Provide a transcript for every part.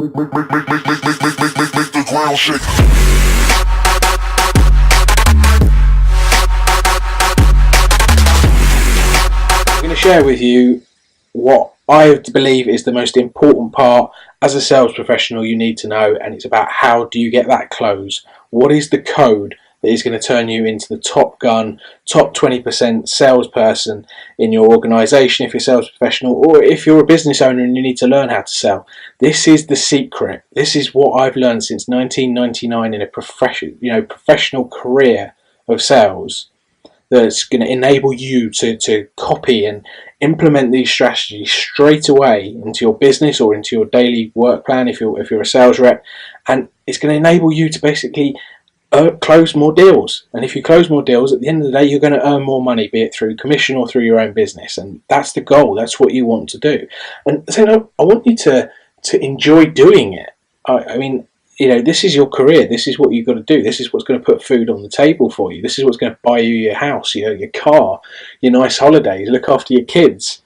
Make the ground shake. I'm going to share with you what I believe is the most important part as a sales professional you need to know, and it's about how do you get that close. What is the code that is going to turn you into the top gun, top 20% salesperson in your organisation if you're a sales professional, or if you're a business owner and you need to learn how to sell. This is the secret. This is what I've learned since 1999 in a professional career of sales, that's going to enable you to copy and implement these strategies straight away into your business or into your daily work plan if you're a sales rep, and it's going to enable you to basically close more deals. And if you close more deals, at the end of the day, you're going to earn more money, be it through commission or through your own business, and that's the goal. That's what you want to do. And so I want you to enjoy doing it. I mean, this is your career. This is what you've got to do. This is what's going to put food on the table for you. This is what's going to buy you your house, your car, your nice holidays, look after your kids.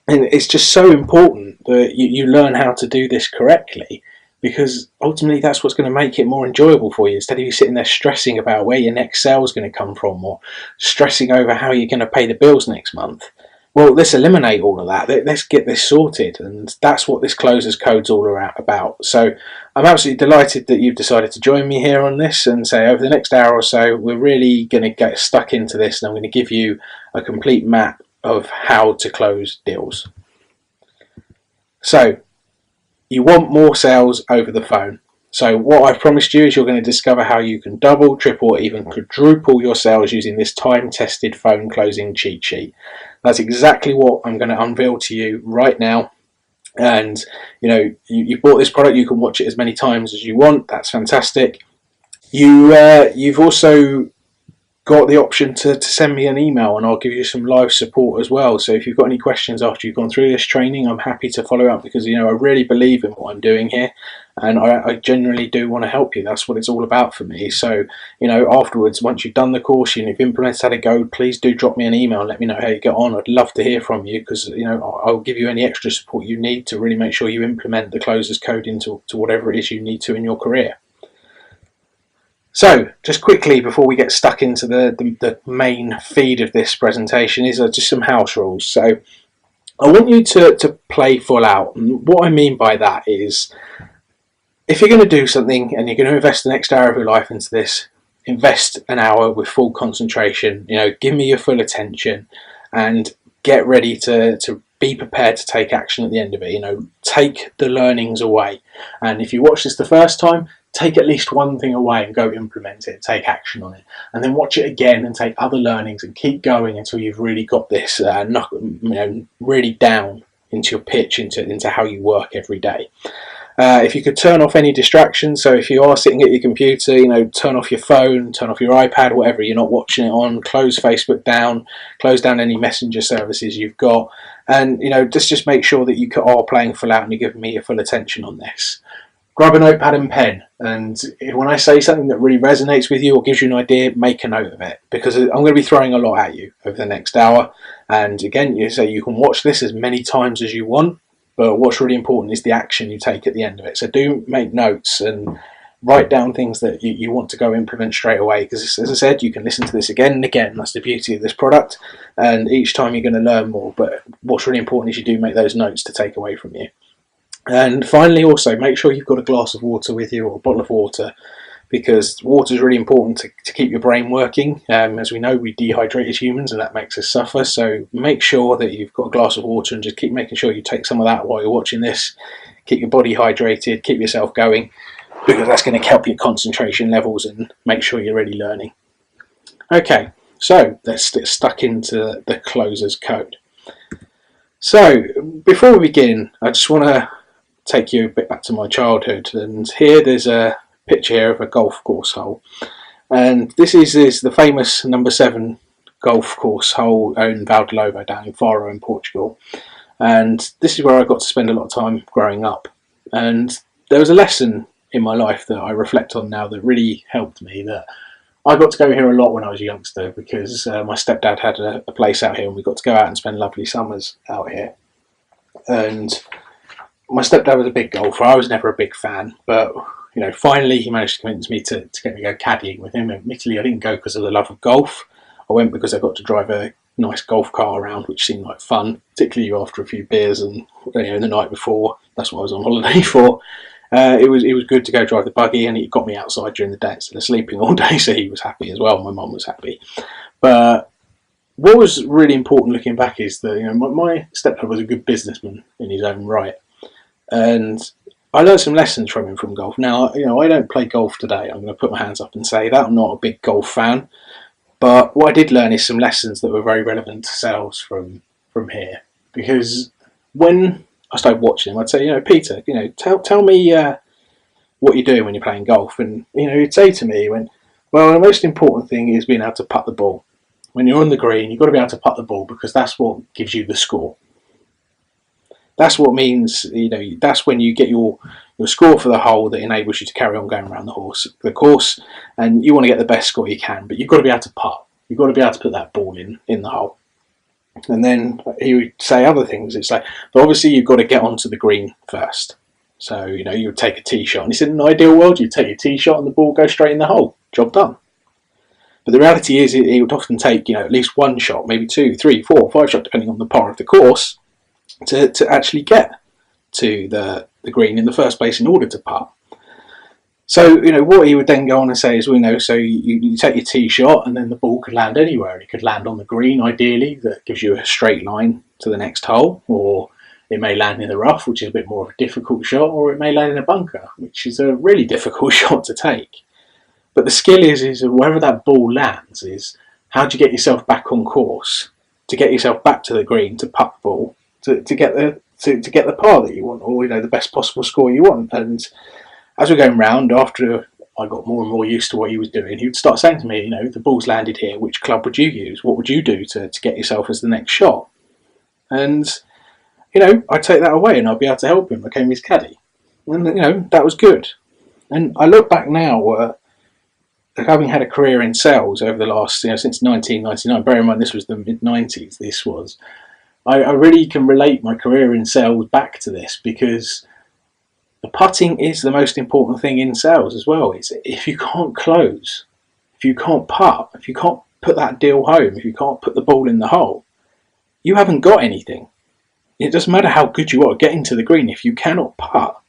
And it's just so important that you learn how to do this correctly, because ultimately that's what's going to make it more enjoyable for you, instead of you sitting there stressing about where your next sale is going to come from, or stressing over how you're going to pay the bills next month. Well, let's eliminate all of that. Let's get this sorted, and that's what this closers code's all about. So I'm absolutely delighted that you've decided to join me here on this, and say over the next hour or so we're really going to get stuck into this, and I'm going to give you a complete map of how to close deals. So you want more sales over the phone. So what I've promised you is you're going to discover how you can double, triple, or even quadruple your sales using this time-tested phone closing cheat sheet. That's exactly what I'm going to unveil to you right now. And you bought this product, you can watch it as many times as you want. That's fantastic. You've also got the option to send me an email, and I'll give you some live support as well. So if you've got any questions after you've gone through this training, I'm happy to follow up, because I really believe in what I'm doing here, and I genuinely do want to help you. That's what it's all about for me. So afterwards, once you've done the course and you've implemented how to go, please do drop me an email and let me know how you get on. I'd love to hear from you, because I'll give you any extra support you need to really make sure you implement the closers code into whatever it is you need to in your career. So, just quickly before we get stuck into the main feed of this presentation, is just some house rules. So, I want you to play full out. And what I mean by that is, if you're going to do something and you're going to invest the next hour of your life into this, invest an hour with full concentration. Give me your full attention, and get ready to be prepared to take action at the end of it. Take the learnings away. And if you watch this the first time, take at least one thing away and go implement it, take action on it, and then watch it again and take other learnings, and keep going until you've really got this really down into your pitch, into how you work every day. If you could turn off any distractions, so if you are sitting at your computer, turn off your phone, turn off your iPad, whatever you're not watching it on, close Facebook down, close down any messenger services you've got, and just make sure that you are playing full out and you're giving me your full attention on this. Grab a notepad and pen, and when I say something that really resonates with you or gives you an idea, make a note of it, because I'm going to be throwing a lot at you over the next hour. And again, you can watch this as many times as you want, but what's really important is the action you take at the end of it. So do make notes and write down things that you want to go implement straight away, because as I said, you can listen to this again and again. That's the beauty of this product, and each time you're going to learn more. But what's really important is you do make those notes to take away from you. And finally, also make sure you've got a glass of water with you, or a bottle of water, because water is really important to keep your brain working. As we know, we dehydrate as humans, and that makes us suffer. So make sure that you've got a glass of water, and just keep making sure you take some of that while you're watching this. Keep your body hydrated, keep yourself going, because that's going to help your concentration levels and make sure you're really learning. Okay, so let's get stuck into the closers code. So before we begin, I just want to take you a bit back to my childhood, and here there's a picture here of a golf course hole, and this is the famous number 7 golf course hole in Valdelobo down in Faro in Portugal, and this is where I got to spend a lot of time growing up. And there was a lesson in my life that I reflect on now that really helped me, that I got to go here a lot when I was a youngster, because my stepdad had a place out here, and we got to go out and spend lovely summers out here. And my stepdad was a big golfer. I was never a big fan, but finally he managed to convince me to get me to go caddying with him. Admittedly, I didn't go because of the love of golf. I went because I got to drive a nice golf car around, which seemed like fun, particularly after a few beers and the night before. That's what I was on holiday for. It was good to go drive the buggy, and he got me outside during the day instead of sleeping all day, so he was happy as well. My mum was happy. But what was really important looking back is that my stepdad was a good businessman in his own right, and I learned some lessons from him from golf. Now, I don't play golf today. I'm going to put my hands up and say that I'm not a big golf fan, but what I did learn is some lessons that were very relevant to sales from here. Because when I started watching him, I'd say, Peter, tell me what you're doing when you're playing golf, and he'd say to me, well, the most important thing is being able to putt the ball. When you're on the green, you've got to be able to putt the ball because that's what gives you the score. That's what means, that's when you get your score for the hole that enables you to carry on going around the course, and you want to get the best score you can, but you've got to be able to putt. You've got to be able to put that ball in the hole. And then he would say other things. It's like, but obviously you've got to get onto the green first. So, you would take a tee shot. And he said, in an ideal world, you'd take your tee shot and the ball goes straight in the hole. Job done. But the reality is, it would often take, at least one shot, maybe 2, 3, 4, 5 shots, depending on the par of the course, to actually get to the green in the first place in order to putt. So, what he would then go on and say is, so you take your tee shot and then the ball could land anywhere. It could land on the green, ideally, that gives you a straight line to the next hole, or it may land in the rough, which is a bit more of a difficult shot, or it may land in a bunker, which is a really difficult shot to take. But the skill is wherever that ball lands is how do you get yourself back on course, to get yourself back to the green, to putt the ball, to get the par that you want, or the best possible score you want. And as we're going round, after I got more and more used to what he was doing, he would start saying to me, the ball's landed here, which club would you use? What would you do to get yourself as the next shot? And, I'd take that away and I'd be able to help him. I became his caddy. And, that was good. And I look back now, having had a career in sales over the last, since 1999, bear in mind this was the mid-90s, I really can relate my career in sales back to this, because the putting is the most important thing in sales as well. It's if you can't close, if you can't putt, if you can't put that deal home, if you can't put the ball in the hole, you haven't got anything. It doesn't matter how good you are getting to the green. If you cannot putt,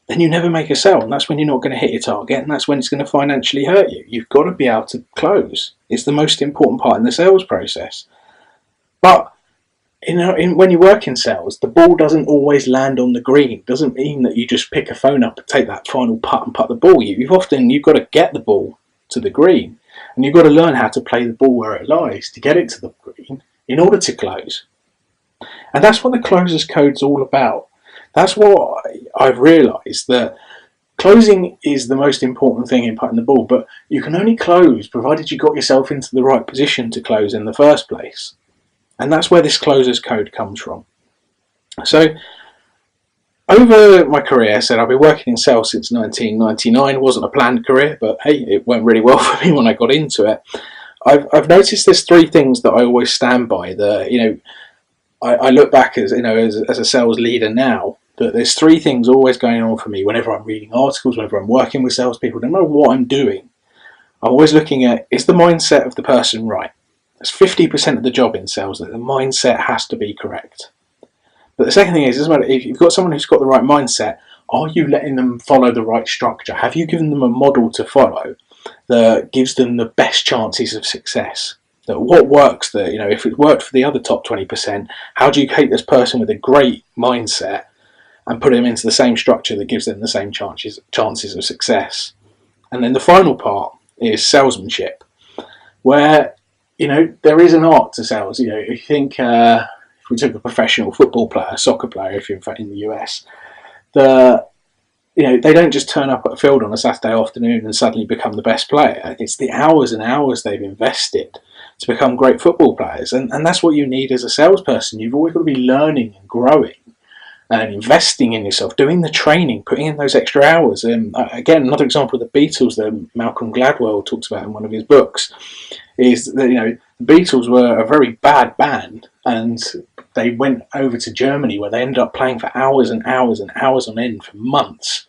then you never make a sale, and that's when you're not going to hit your target, and that's when it's going to financially hurt you. You've got to be able to close. It's the most important part in the sales process. But when you work in sales, the ball doesn't always land on the green. It doesn't mean that you just pick a phone up and take that final putt and putt the ball. You've got to get the ball to the green, and you've got to learn how to play the ball where it lies to get it to the green in order to close. And that's what the closer's code's all about. That's what I've realised, that closing is the most important thing in putting the ball, but you can only close provided you got yourself into the right position to close in the first place. And that's where this closer's code comes from. So, over my career, I said I've been working in sales since 1999. It wasn't a planned career, but hey, it went really well for me when I got into it. I've noticed there's 3 things that I always stand by. I look back as a sales leader now, that there's 3 things always going on for me whenever I'm reading articles, whenever I'm working with salespeople, no matter what I'm doing. I'm always looking at, is the mindset of the person right? That's 50% of the job in sales, that the mindset has to be correct. But the second thing is, it doesn't matter if you've got someone who's got the right mindset, are you letting them follow the right structure? Have you given them a model to follow that gives them the best chances of success? That what works, that if it worked for the other top 20%, how do you take this person with a great mindset and put them into the same structure that gives them the same chances of success? And then the final part is salesmanship, where there is an art to sales. If you think, if we took a professional football player, soccer player, if you're in the US, they don't just turn up at a field on a Saturday afternoon and suddenly become the best player. It's the hours and hours they've invested to become great football players, and that's what you need as a salesperson. You've always got to be learning and growing and investing in yourself, doing the training, putting in those extra hours. Again, another example of the Beatles that Malcolm Gladwell talks about in one of his books is that the Beatles were a very bad band, and they went over to Germany, where they ended up playing for hours and hours and hours on end for months,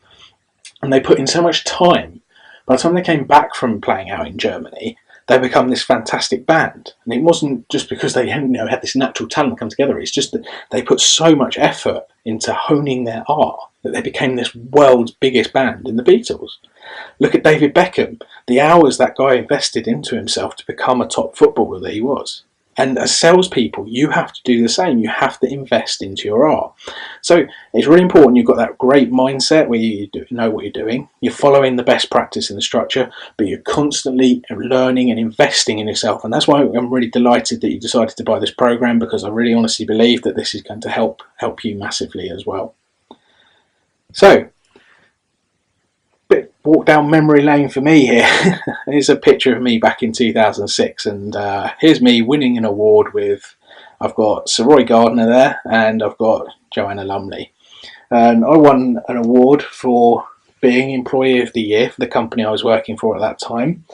and they put in so much time. By the time they came back from playing out in Germany, they become this fantastic band. And it wasn't just because they had this natural talent come together. It's just that they put so much effort into honing their art that they became this world's biggest band in the Beatles. Look at David Beckham, the hours that guy invested into himself to become a top footballer that he was. And as salespeople, you have to do the same. You have to invest into your art. So it's really important you've got that great mindset where you know what you're doing. You're following the best practice in the structure, but you're constantly learning and investing in yourself. And that's why I'm really delighted that you decided to buy this program, because I really honestly believe that this is going to help you massively as well. So, walk down memory lane for me here. Here's a picture of me back in 2006, and here's me winning an award with, I've got Sir Roy Gardner there, and I've got Joanna Lumley. And I won an award for being Employee of the Year for the company I was working for at that time,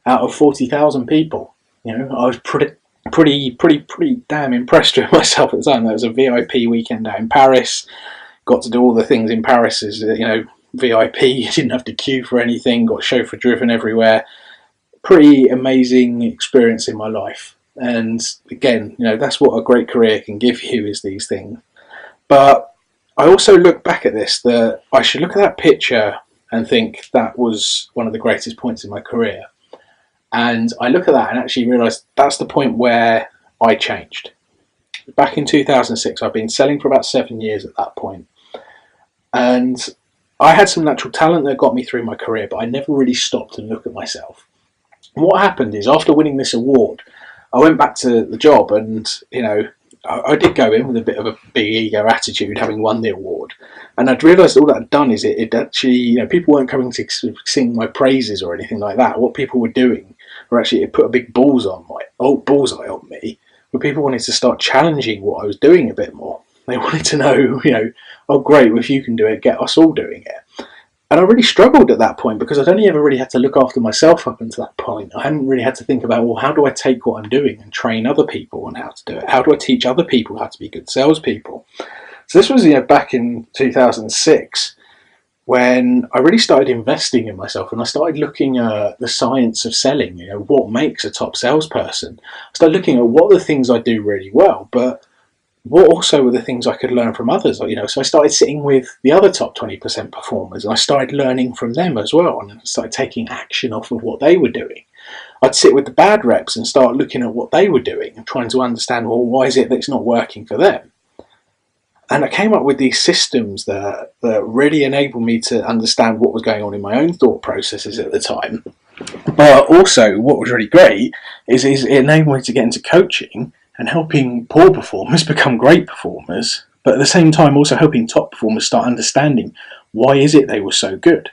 out of 40,000 people. I was pretty damn impressed with myself at the time. That was a VIP weekend out in Paris. Got to do all the things in Paris, as VIP, you didn't have to queue for anything, got chauffeur driven everywhere. Pretty amazing experience in my life. And again, that's what a great career can give you, is these things. But I also look back at this, that I should look at that picture and think that was one of the greatest points in my career. And I look at that and actually realise that's the point where I changed. Back in 2006, I've been selling for about 7 years at that point. And I had some natural talent that got me through my career, but I never really stopped and looked at myself. And what happened is, after winning this award, I went back to the job, and I did go in with a bit of a big ego attitude, having won the award. And I'd realised all that I'd done is it actually, people weren't coming to sing my praises or anything like that. What people were doing were actually, it put a big bullseye on me, where people wanted to start challenging what I was doing a bit more. They wanted to know, oh great, well, if you can do it, get us all doing it. And I really struggled at that point, because I'd only ever really had to look after myself up until that point. I hadn't really had to think about, well, how do I take what I'm doing and train other people on how to do it? How do I teach other people how to be good salespeople? So this was back in 2006, when I really started investing in myself, and I started looking at the science of selling, what makes a top salesperson. I started looking at what are the things I do really well, but what also were the things I could learn from others. So I started sitting with the other top 20% performers, and I started learning from them as well, and I started taking action off of what they were doing. I'd sit with the bad reps and start looking at what they were doing and trying to understand, well, why is it that it's not working for them? And I came up with these systems that really enabled me to understand what was going on in my own thought processes at the time. But also, what was really great is it enabled me to get into coaching and helping poor performers become great performers, but at the same time also helping top performers start understanding why is it they were so good.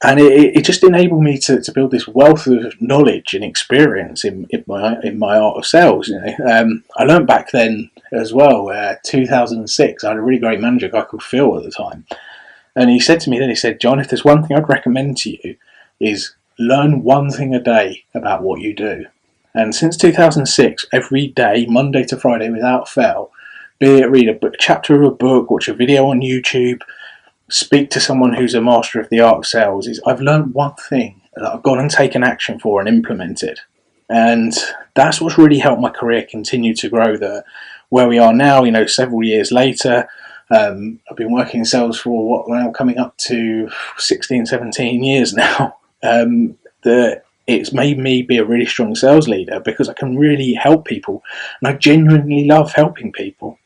And it just enabled me to build this wealth of knowledge and experience in my art of sales. I learned back then as well, 2006, I had a really great manager, a guy called Phil at the time. And he said to me then, he said, John, if there's one thing I'd recommend to you, is learn one thing a day about what you do. And since 2006, every day, Monday to Friday, without fail, be it read a chapter of a book, watch a video on YouTube, speak to someone who's a master of the art of sales, is I've learned one thing that I've gone and taken action for and implemented. And that's what's really helped my career continue to grow where we are now, several years later. I've been working in sales for now coming up to 16, 17 years now. It's made me be a really strong sales leader, because I can really help people, and I genuinely love helping people.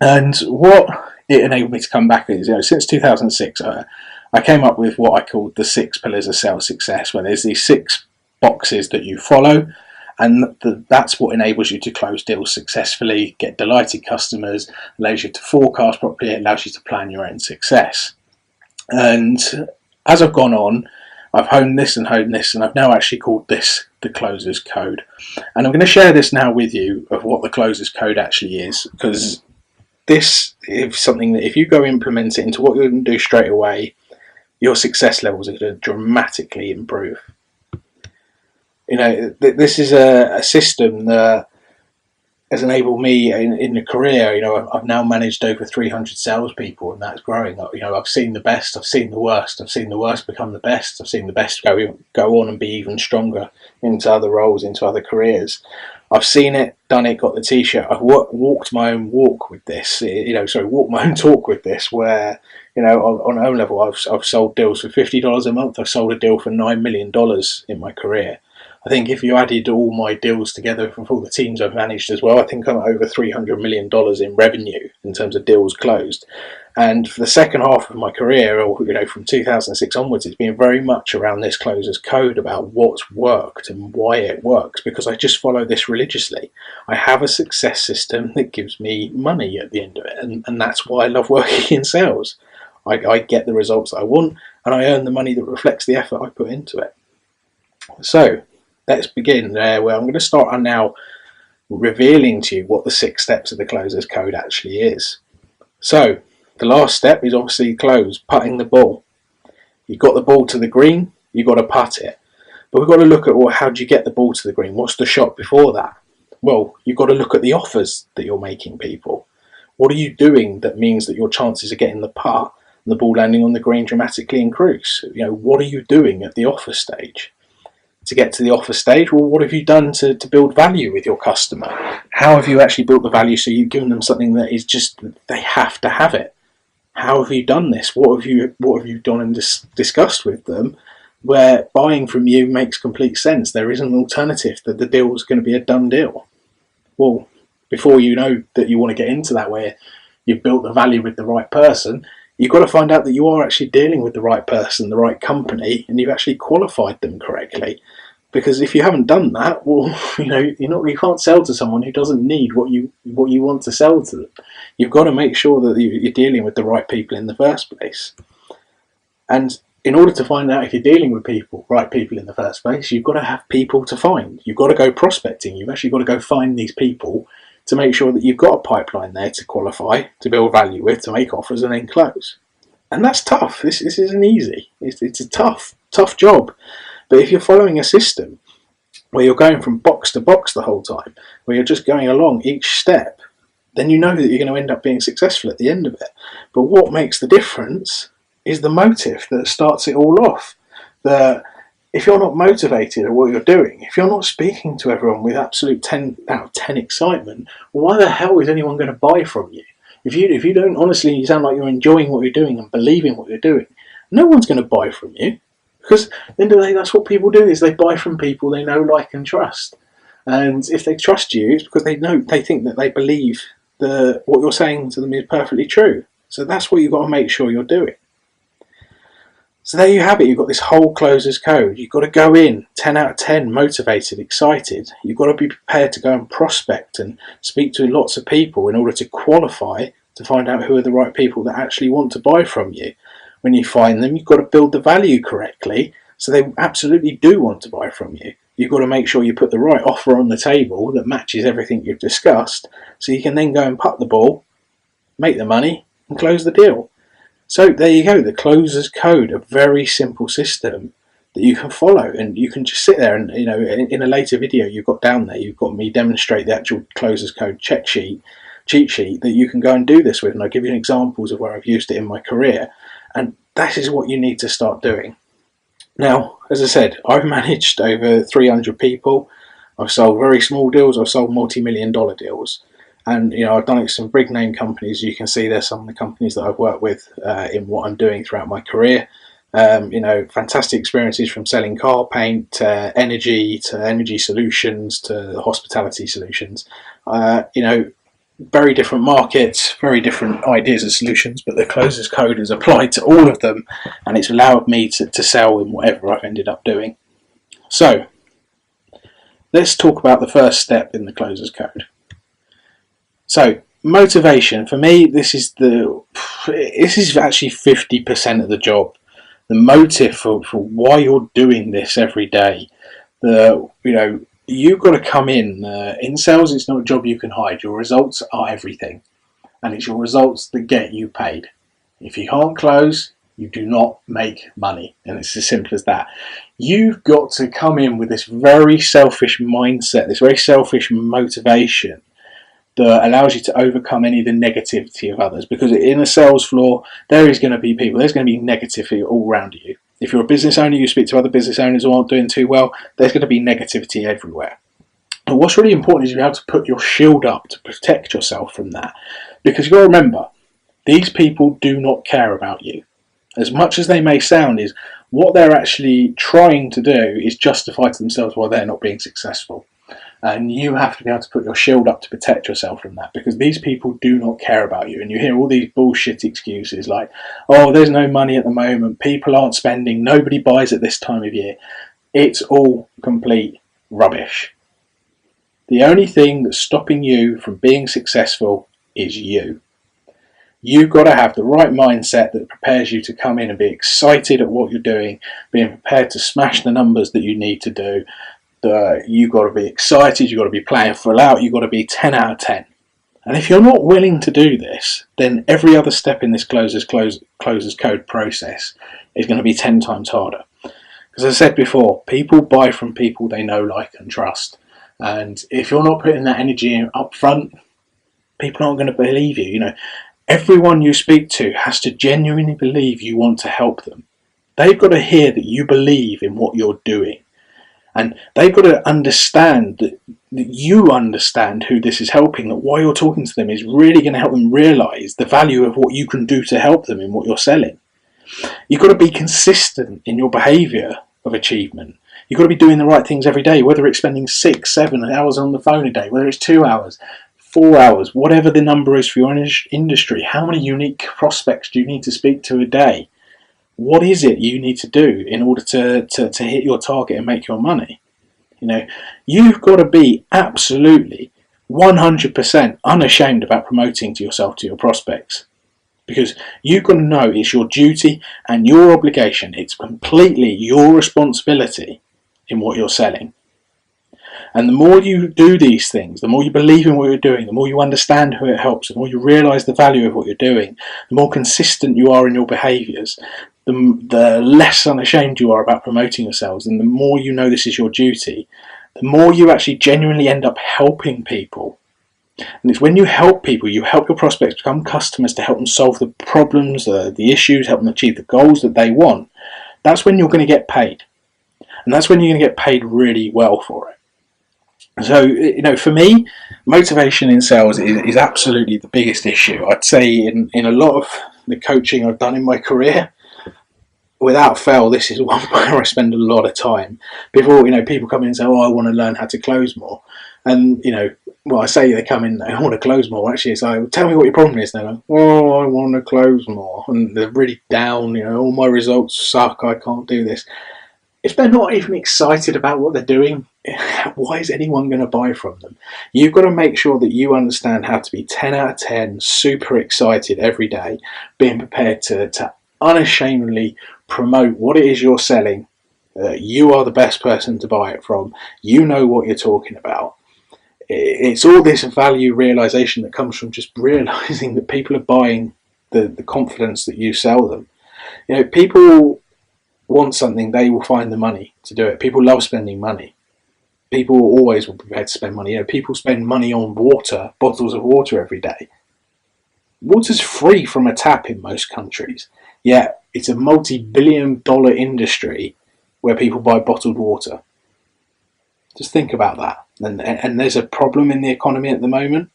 And what it enabled me to come back is, since 2006, I came up with what I called the 6 pillars of sales success, where there's these 6 boxes that you follow, and that's what enables you to close deals successfully, get delighted customers, allows you to forecast properly, it allows you to plan your own success. And as I've gone on, I've honed this, and I've now actually called this the Closer's Code. And I'm going to share this now with you of what the Closer's Code actually is, because this is something that if you go implement it into what you're going to do straight away, your success levels are going to dramatically improve. This is a system that has enabled me in the career. You know, I've now managed over 300 salespeople, and that's growing. You know, I've seen the best, I've seen the worst, I've seen the worst become the best, I've seen the best go on and be even stronger into other roles, into other careers. I've seen it, done it, got the t-shirt. I've walked my own walk with this. You know, sorry, walked my own talk with this. Where, you know, on my own level, I've sold deals for $50 a month. I've sold a deal for $9 million in my career. I think if you added all my deals together from all the teams I've managed as well, I think I'm at over $300 million in revenue in terms of deals closed. And for the second half of my career, or you know, from 2006 onwards, it's been very much around this closers code, about what's worked and why it works, because I just follow this religiously. I have a success system that gives me money at the end of it, and that's why I love working in sales. I get the results that I want, and I earn the money that reflects the effort I put into it. So let's begin there, where I'm going to start on now revealing to you what the 6 steps of the closers code actually is. So the last step is obviously close, putting the ball. You've got the ball to the green, you've got to putt it. But we've got to look at, well, how do you get the ball to the green? What's the shot before that? Well, you've got to look at the offers that you're making people. What are you doing that means that your chances of getting the putt and the ball landing on the green dramatically increase? You know, what are you doing at the offer stage? To get to the offer stage, well, what have you done to build value with your customer? How have you actually built the value so you've given them something that is just, they have to have it? How have you done this? What have you done and discussed with them where buying from you makes complete sense? There isn't an alternative, that the deal is going to be a done deal. Well, before you know that you want to get into that, where you've built the value with the right person, you've got to find out that you are actually dealing with the right person, the right company, and you've actually qualified them correctly. Because if you haven't done that, well, you know, you can't sell to someone who doesn't need what you want to sell to them. You've got to make sure that you're dealing with the right people in the first place. And in order to find out if you're dealing with right people in the first place, you've got to have people to find. You've got to go prospecting. You've actually got to go find these people to make sure that you've got a pipeline there to qualify, to build value with, to make offers and then close. And that's tough. This isn't easy. It's a tough job. But if you're following a system where you're going from box to box the whole time, where you're just going along each step, then you know that you're going to end up being successful at the end of it. But what makes the difference is the motive that starts it all off. If you're not motivated at what you're doing, if you're not speaking to everyone with absolute 10 out of 10 excitement, why the hell is anyone going to buy from you? If you don't honestly, you sound like you're enjoying what you're doing and believing what you're doing, no one's going to buy from you. Because at the end of the day, that's what people do, is they buy from people they know, like and trust. And if they trust you, it's because they think that they believe that what you're saying to them is perfectly true. So that's what you've got to make sure you're doing. So there you have it. You've got this whole closers code. You've got to go in 10 out of 10, motivated, excited. You've got to be prepared to go and prospect and speak to lots of people in order to qualify, to find out who are the right people that actually want to buy from you. When you find them, you've got to build the value correctly so they absolutely do want to buy from you. You've got to make sure you put the right offer on the table that matches everything you've discussed, so you can then go and putt the ball, make the money, and close the deal. So there you go, the closers code, a very simple system that you can follow, and you can just sit there and, you know, in a later video you've got down there, you've got me demonstrate the actual closers code cheat sheet that you can go and do this with, and I'll give you examples of where I've used it in my career. And that is what you need to start doing. Now, as I said, I've managed over 300 people. I've sold very small deals. I've sold multi-million-dollar deals. And, you know, I've done it with some big name companies. You can see there's some of the companies that I've worked with in what I'm doing throughout my career. You know, fantastic experiences from selling car paint to energy solutions to hospitality solutions. You know, very different markets, very different ideas and solutions, but the closers code is applied to all of them, and it's allowed me to sell in whatever I've ended up doing. So let's talk about the first step in the closers code. So motivation, for me, this is actually 50% of the job. The motive for why you're doing this every day. You've got to come in sales. It's not a job you can hide. Your results are everything, and it's your results that get you paid. If you can't close, you do not make money, and it's as simple as that. You've got to come in with this very selfish mindset, this very selfish motivation, that allows you to overcome any of the negativity of others. Because in a sales floor, there is going to be people, there's going to be negativity all around you. If you're a business owner, you speak to other business owners who aren't doing too well, there's going to be negativity everywhere. And what's really important is you have to put your shield up to protect yourself from that. Because you've got to remember, these people do not care about you. As much as they may sound, is what they're actually trying to do is justify to themselves why they're not being successful. And you have to be able to put your shield up to protect yourself from that, because these people do not care about you. And you hear all these bullshit excuses like, oh, there's no money at the moment, people aren't spending, nobody buys at this time of year. It's all complete rubbish. The only thing that's stopping you from being successful is you. You've got to have the right mindset that prepares you to come in and be excited at what you're doing, being prepared to smash the numbers that you need to do. You've got to be excited, you've got to be playing full out, you've got to be 10 out of 10. And if you're not willing to do this, then every other step in this closes code process is going to be 10 times harder. As I said before, people buy from people they know, like and trust. And if you're not putting that energy in up front, people aren't going to believe you. Everyone you speak to has to genuinely believe you want to help them. They've got to hear that you believe in what you're doing. And they've got to understand that you understand who this is helping, that why you're talking to them is really going to help them realise the value of what you can do to help them in what you're selling. You've got to be consistent in your behaviour of achievement. You've got to be doing the right things every day, whether it's spending 6, 7 hours on the phone a day, whether it's 2 hours, 4 hours, whatever the number is for your industry. How many unique prospects do you need to speak to a day? What is it you need to do in order to hit your target and make your money? You've got to be absolutely 100% unashamed about promoting to yourself, to your prospects, because you've got to know it's your duty and your obligation. It's completely your responsibility in what you're selling. And the more you do these things, the more you believe in what you're doing, the more you understand who it helps, the more you realise the value of what you're doing, the more consistent you are in your behaviours, the less unashamed you are about promoting yourselves, and the more you know this is your duty, the more you actually genuinely end up helping people. And it's when you help people, you help your prospects become customers to help them solve the problems, the issues, help them achieve the goals that they want. That's when you're going to get paid. And that's when you're going to get paid really well for it. So, for me, motivation in sales is absolutely the biggest issue. I'd say in a lot of the coaching I've done in my career, without fail, this is one where I spend a lot of time. Before, people come in and say, oh, I want to learn how to close more. And, I say they come in, they want to close more. Actually, it's like, tell me what your problem is. They're like, oh, I want to close more. And they're really down, all my results suck, I can't do this. If they're not even excited about what they're doing, why is anyone going to buy from them? You've got to make sure that you understand how to be 10 out of 10, super excited every day, being prepared to unashamedly promote what it is you're selling. You are the best person to buy it from. You know what you're talking about. It's all this value realization that comes from just realizing that people are buying the confidence that you sell them. People want something, they will find the money to do it. People love spending money. People always will be prepared to spend money. People spend money on water, bottles of water every day. Water's free from a tap in most countries, yet it's a multi-billion-dollar industry where people buy bottled water. Just think about that. And there's a problem in the economy at the moment.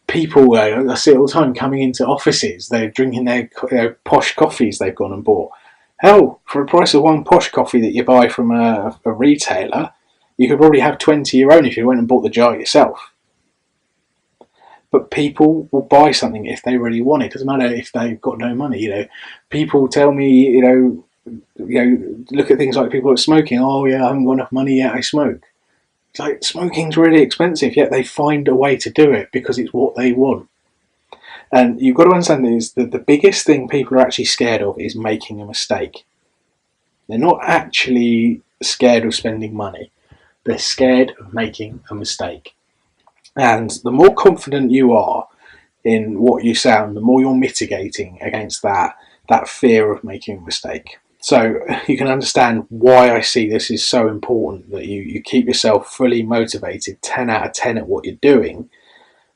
People, I see it all the time, coming into offices, they're drinking their posh coffees they've gone and bought. Hell, for the price of one posh coffee that you buy from a retailer, you could probably have 20 of your own if you went and bought the jar yourself. But people will buy something if they really want it. It doesn't matter if they've got no money. People tell me, look at things like people that are smoking. Oh yeah, I haven't got enough money yet, I smoke. It's like, smoking's really expensive, yet they find a way to do it because it's what they want. And you've got to understand is that the biggest thing people are actually scared of is making a mistake. They're not actually scared of spending money. They're scared of making a mistake. And the more confident you are in what you sound, the more you're mitigating against that fear of making a mistake. So you can understand why I see this is so important, that you keep yourself fully motivated, 10 out of 10 at what you're doing,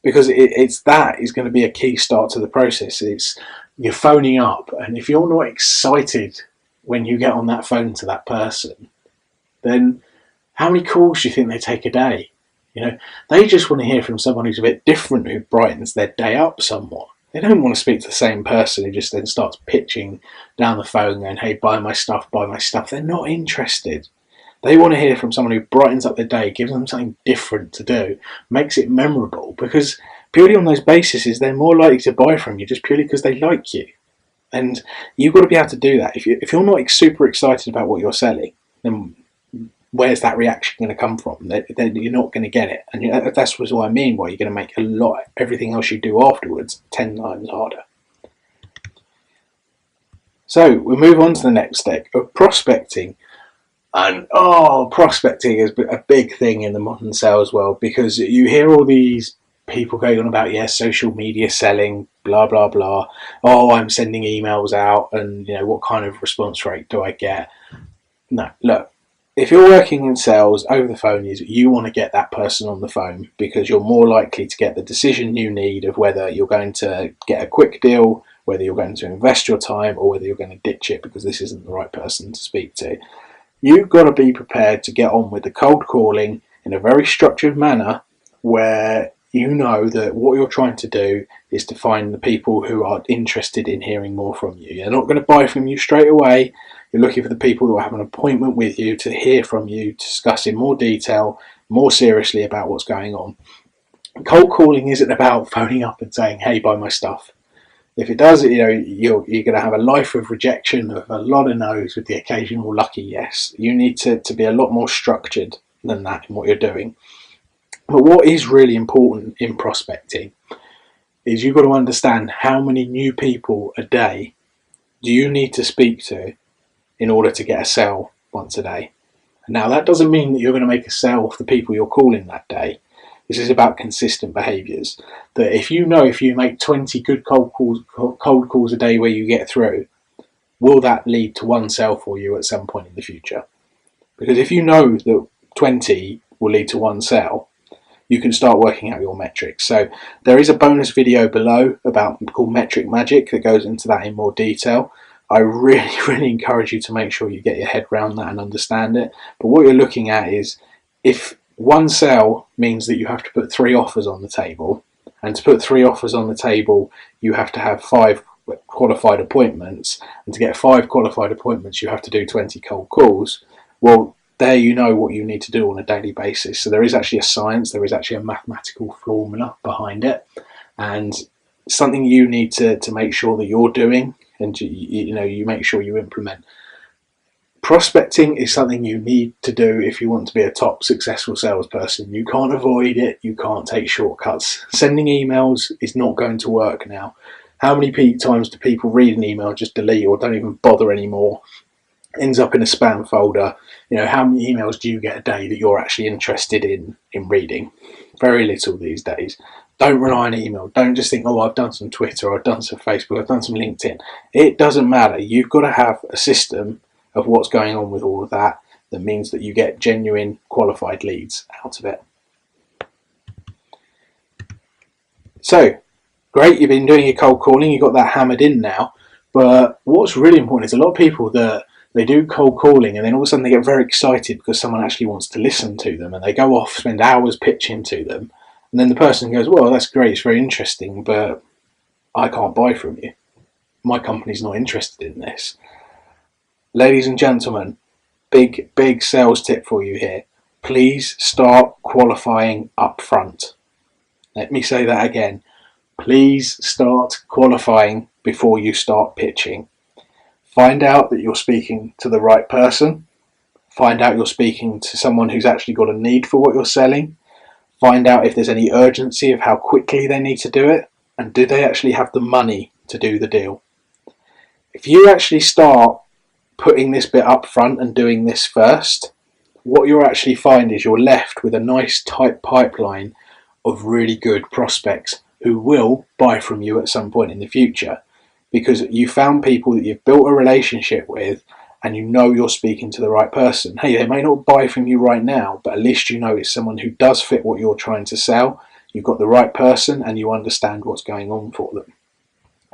because it's that is going to be a key start to the process. It's you're phoning up, and if you're not excited when you get on that phone to that person, then how many calls do you think they take a day? They just want to hear from someone who's a bit different, who brightens their day up somewhat. They don't want to speak to the same person who just then starts pitching down the phone going, hey, buy my stuff, buy my stuff. They're not interested. They want to hear from someone who brightens up their day, gives them something different to do, makes it memorable, because purely on those bases, they're more likely to buy from you just purely because they like you. And you've got to be able to do that. If you're not super excited about what you're selling, then where's that reaction going to come from? Then you're not going to get it. And that's what I mean by you're going to make everything else you do afterwards 10 times harder. So we move on to the next step of prospecting. And prospecting is a big thing in the modern sales world, because you hear all these people going on about, social media selling, blah, blah, blah. Oh, I'm sending emails out, and what kind of response rate do I get? No, look, if you're working in sales over the phone, you want to get that person on the phone, because you're more likely to get the decision you need of whether you're going to get a quick deal, whether you're going to invest your time, or whether you're going to ditch it because this isn't the right person to speak to. You've got to be prepared to get on with the cold calling in a very structured manner, where you know that what you're trying to do is to find the people who are interested in hearing more from you. You're not going to buy from you straight away. You're looking for the people who will have an appointment with you to hear from you, to discuss in more detail, more seriously about what's going on. Cold calling isn't about phoning up and saying, hey, buy my stuff. If it does, you're going to have a life of rejection, of a lot of no's with the occasional lucky yes. You need to be a lot more structured than that in what you're doing. But what is really important in prospecting is you've got to understand how many new people a day do you need to speak to in order to get a sale once a day. Now, that doesn't mean that you're going to make a sale off the people you're calling that day. This is about consistent behaviours. That if you make 20 good cold calls a day where you get through, will that lead to one sale for you at some point in the future? Because if you know that 20 will lead to one sale, you can start working out your metrics. So there is a bonus video below called Metric Magic that goes into that in more detail. I really, really encourage you to make sure you get your head around that and understand it. But what you're looking at is, if one sale means that you have to put 3 offers on the table, and to put 3 offers on the table, you have to have 5 qualified appointments, and to get 5 qualified appointments, you have to do 20 cold calls. Well, there you know what you need to do on a daily basis. So there is actually a science, there is actually a mathematical formula behind it, and something you need to make sure that you're doing, and you make sure you implement. Prospecting is something you need to do if you want to be a top successful salesperson. You can't avoid it. You can't take shortcuts. Sending emails is not going to work now. How many times do people read an email, just delete, or don't even bother anymore? Ends up in a spam folder. How many emails do you get a day that you're actually interested in reading? Very little these days. Don't rely on email. Don't just think, I've done some Twitter, or I've done some Facebook, I've done some LinkedIn. It doesn't matter. You've got to have a system of what's going on with all of that means that you get genuine qualified leads out of it. So, great, you've been doing your cold calling, you've got that hammered in now, but what's really important is a lot of people that they do cold calling, and then all of a sudden they get very excited because someone actually wants to listen to them, and they go off, spend hours pitching to them, and then the person goes, well, that's great, it's very interesting, but I can't buy from you. My company's not interested in this. Ladies and gentlemen, big sales tip for you here. Please start qualifying up front. Let me say that again. Please start qualifying before you start pitching. Find out that you're speaking to the right person. Find out you're speaking to someone who's actually got a need for what you're selling. Find out if there's any urgency of how quickly they need to do it, and do they actually have the money to do the deal. If you actually start putting this bit up front and doing this first, what you'll actually find is you're left with a nice tight pipeline of really good prospects who will buy from you at some point in the future, because you found people that you've built a relationship with, and you're speaking to the right person. Hey, they may not buy from you right now, but at least it's someone who does fit what you're trying to sell. you've got the right person, and you understand what's going on for them.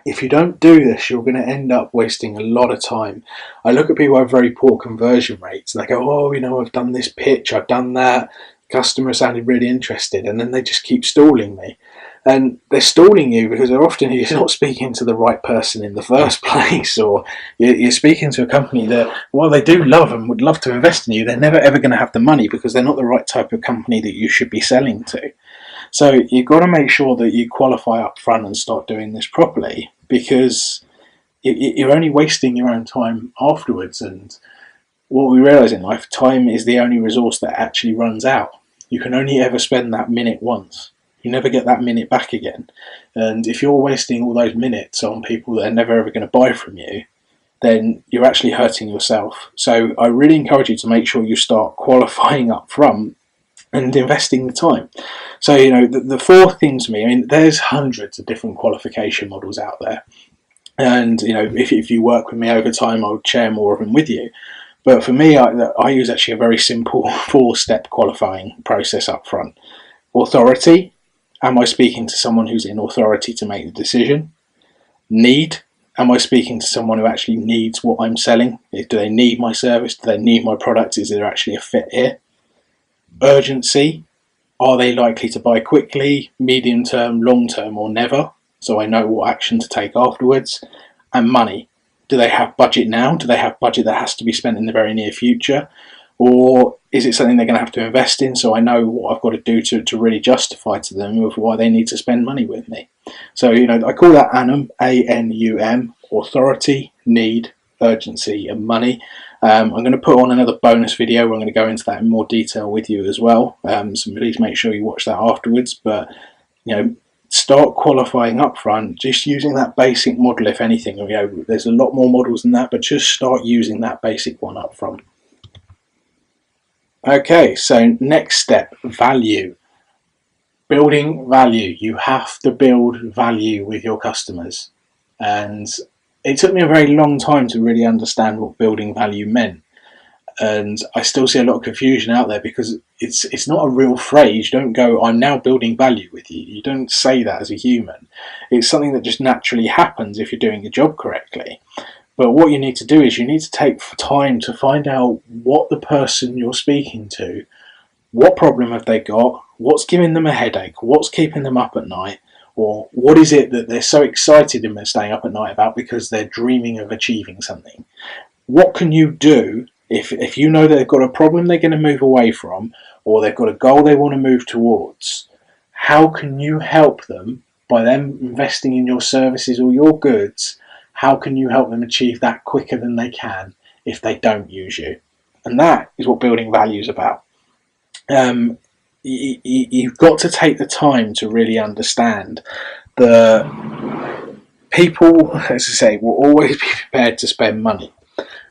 If you don't do this, you're going to end up wasting a lot of time. I look at people who have very poor conversion rates, and they go, oh, I've done this pitch, I've done that, customer sounded really interested, and then they just keep stalling me. And they're stalling you because they're often you're not speaking to the right person in the first place, or you're speaking to a company that, while they do love and would love to invest in you, they're never ever going to have the money because they're not the right type of company that you should be selling to. So you've got to make sure that you qualify up front and start doing this properly, because you're only wasting your own time afterwards. And what we realise in life, time is the only resource that actually runs out. You can only ever spend that minute once. You never get that minute back again. And if you're wasting all those minutes on people that are never ever going to buy from you, then you're actually hurting yourself. So I really encourage you to make sure you start qualifying up front and investing the time. So, the four things for me, there's hundreds of different qualification models out there. And, if you work with me over time, I would share more of them with you. But for me, I use actually a very simple 4-step qualifying process up front. Authority. Am I speaking to someone who's in authority to make the decision? Need. Am I speaking to someone who actually needs what I'm selling? Do they need my service? Do they need my product? Is there actually a fit here? Urgency. Are they likely to buy quickly, medium term, long term, or never? So I know what action to take afterwards. And money. Do they have budget now? Do they have budget that has to be spent in the very near future? Or is it something they're going to have to invest in, so I know what I've got to do to really justify to them of why they need to spend money with me? So, I call that ANUM, A-N-U-M, authority, need, urgency, and money. I'm going to put on another bonus video where I'm going to go into that in more detail with you as well. So please make sure you watch that afterwards. But, start qualifying up front, just using that basic model, if anything. There's a lot more models than that, but just start using that basic one up front. Okay, so next step, value. Building value. You have to build value with your customers. And it took me a very long time to really understand what building value meant. And I still see a lot of confusion out there because it's not a real phrase. You don't go, I'm now building value with you. You don't say that as a human. It's something that just naturally happens if you're doing your job correctly. But what you need to do is you need to take time to find out what the person you're speaking to, what problem have they got, what's giving them a headache, what's keeping them up at night, or what is it that they're so excited and they're staying up at night about because they're dreaming of achieving something. What can you do if you know that they've got a problem they're going to move away from, or they've got a goal they want to move towards? How can you help them by them investing in your services or your goods? How can you help them achieve that quicker than they can if they don't use you? And that is what building value is about. You've got to take the time to really understand that people, as I say, will always be prepared to spend money,